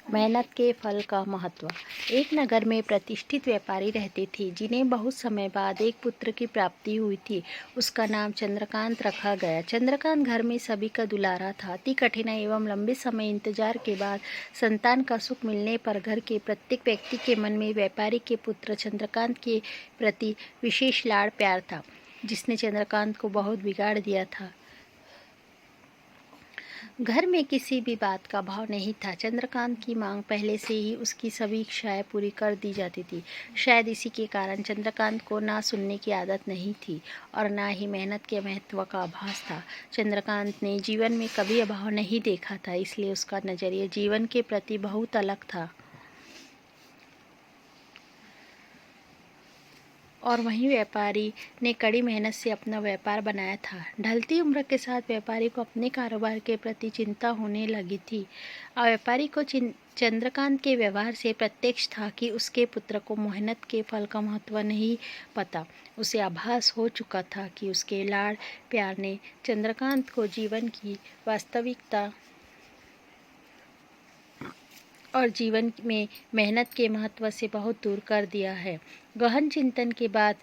मेहनत के फल का महत्व। एक नगर में प्रतिष्ठित व्यापारी रहते थे जिन्हें बहुत समय बाद एक पुत्र की प्राप्ति हुई थी। उसका नाम चंद्रकांत रखा गया। चंद्रकांत घर में सभी का दुलारा था। अति कठिनाई एवं लंबे समय इंतजार के बाद संतान का सुख मिलने पर घर के प्रत्येक व्यक्ति के मन में व्यापारी के पुत्र चंद्रकांत के प्रति विशेष लाड़ प्यार था, जिसने चंद्रकांत को बहुत बिगाड़ दिया था। घर में किसी भी बात का भाव नहीं था। चंद्रकांत की मांग पहले से ही उसकी सभी इच्छाएं पूरी कर दी जाती थी। शायद इसी के कारण चंद्रकांत को ना सुनने की आदत नहीं थी और ना ही मेहनत के महत्व का आभास था। चंद्रकांत ने जीवन में कभी अभाव नहीं देखा था, इसलिए उसका नजरिया जीवन के प्रति बहुत अलग था। और वहीं व्यापारी ने कड़ी मेहनत से अपना व्यापार बनाया था। ढलती उम्र के साथ व्यापारी को अपने कारोबार के प्रति चिंता होने लगी थी। व्यापारी को चंद्रकांत के व्यवहार से प्रत्यक्ष था कि उसके पुत्र को मेहनत के फल का महत्व नहीं पता। उसे आभास हो चुका था कि उसके लाड़ प्यार ने चंद्रकांत को जीवन की वास्तविकता और जीवन में मेहनत के महत्व से बहुत दूर कर दिया है। गहन चिंतन के बाद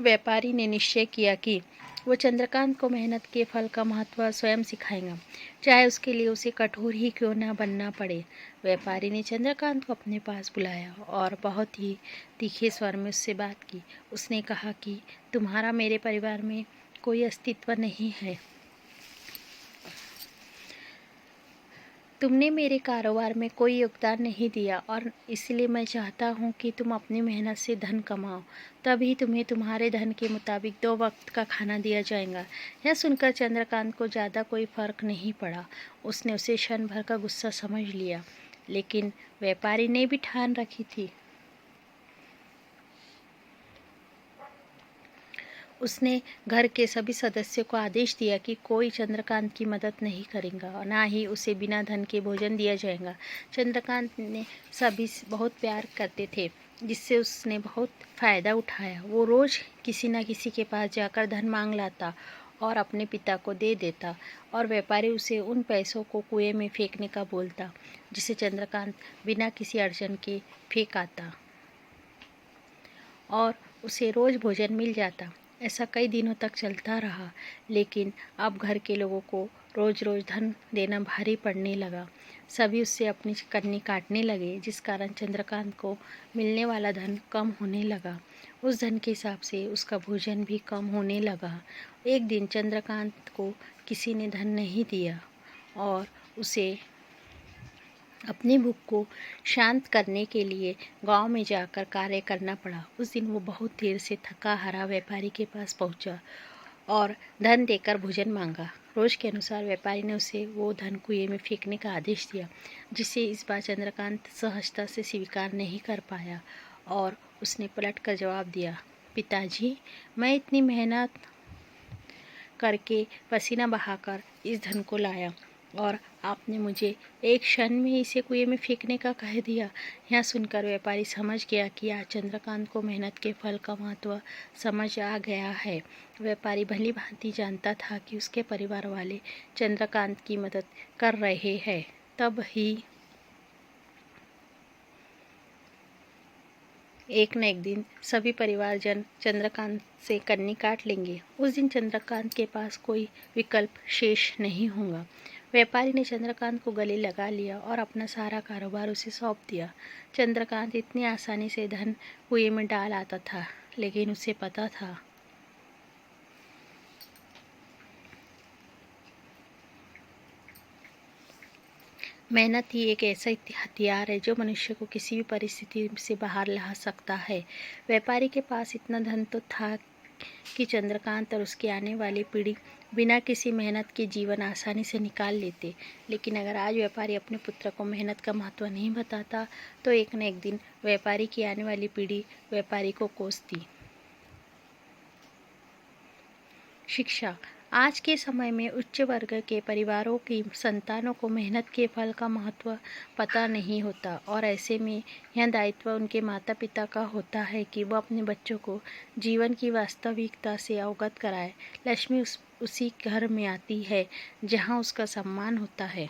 व्यापारी ने निश्चय किया कि वो चंद्रकांत को मेहनत के फल का महत्व स्वयं सिखाएगा, चाहे उसके लिए उसे कठोर ही क्यों न बनना पड़े। व्यापारी ने चंद्रकांत को अपने पास बुलाया और बहुत ही तीखे स्वर में उससे बात की। उसने कहा कि तुम्हारा मेरे परिवार में कोई अस्तित्व नहीं है। तुमने मेरे कारोबार में कोई योगदान नहीं दिया और इसलिए मैं चाहता हूँ कि तुम अपनी मेहनत से धन कमाओ, तभी तुम्हें तुम्हारे धन के मुताबिक 2 वक्त का खाना दिया जाएगा। यह सुनकर चंद्रकांत को ज़्यादा कोई फर्क नहीं पड़ा। उसने उसे क्षण भर का गुस्सा समझ लिया, लेकिन व्यापारी ने भी ठान रखी थी। उसने घर के सभी सदस्यों को आदेश दिया कि कोई चंद्रकांत की मदद नहीं करेगा और ना ही उसे बिना धन के भोजन दिया जाएगा। चंद्रकांत ने सभी बहुत प्यार करते थे, जिससे उसने बहुत फ़ायदा उठाया। वो रोज़ किसी न किसी के पास जाकर धन मांग लाता और अपने पिता को दे देता और व्यापारी उसे उन पैसों को कुएं में फेंकने का बोलता, जिसे चंद्रकांत बिना किसी अड़चन के फेंक आता और उसे रोज़ भोजन मिल जाता। ऐसा कई दिनों तक चलता रहा, लेकिन अब घर के लोगों को रोज़ रोज़ धन देना भारी पड़ने लगा। सभी उससे अपनी कन्नी काटने लगे, जिस कारण चंद्रकांत को मिलने वाला धन कम होने लगा। उस धन के हिसाब से उसका भोजन भी कम होने लगा। एक दिन चंद्रकांत को किसी ने धन नहीं दिया और उसे अपनी भूख को शांत करने के लिए गांव में जाकर कार्य करना पड़ा। उस दिन वो बहुत देर से थका हारा व्यापारी के पास पहुंचा और धन देकर भोजन मांगा। रोज के अनुसार व्यापारी ने उसे वो धन कुएं में फेंकने का आदेश दिया, जिसे इस बार चंद्रकांत सहजता से स्वीकार नहीं कर पाया और उसने पलट कर जवाब दिया, पिताजी, मैं इतनी मेहनत करके पसीना बहाकर इस धन को लाया और आपने मुझे एक क्षण में इसे कुएं में फेंकने का कह दिया। यह सुनकर व्यापारी समझ गया कि आज चंद्रकांत को मेहनत के फल का महत्व समझ आ गया है। व्यापारी भली भांति जानता था कि उसके परिवार वाले चंद्रकांत की मदद कर रहे हैं। तब ही एक न एक दिन सभी परिवारजन चंद्रकांत से कन्नी काट लेंगे। उस दिन चंद्रकांत के पास कोई विकल्प शेष नहीं होगा। व्यापारी ने चंद्रकांत को गले लगा लिया और अपना सारा कारोबार उसे सौंप दिया। चंद्रकांत इतनी आसानी से धन कुएं में डाल आता था, लेकिन उसे पता था मेहनत ही एक ऐसा हथियार है जो मनुष्य को किसी भी परिस्थिति से बाहर ला सकता है। व्यापारी के पास इतना धन तो था कि चंद्रकांत और उसकी आने वाली पीढ़ी बिना किसी मेहनत के जीवन आसानी से निकाल लेते। लेकिन अगर आज व्यापारी अपने पुत्र को मेहनत का महत्व नहीं बताता, तो एक न एक दिन व्यापारी की आने वाली पीढ़ी व्यापारी को कोसती। शिक्षा। आज के समय में उच्च वर्ग के परिवारों की संतानों को मेहनत के फल का महत्व पता नहीं होता और ऐसे में यह दायित्व उनके माता पिता का होता है कि वह अपने बच्चों को जीवन की वास्तविकता से अवगत कराए। लक्ष्मी उसी घर में आती है जहाँ उसका सम्मान होता है।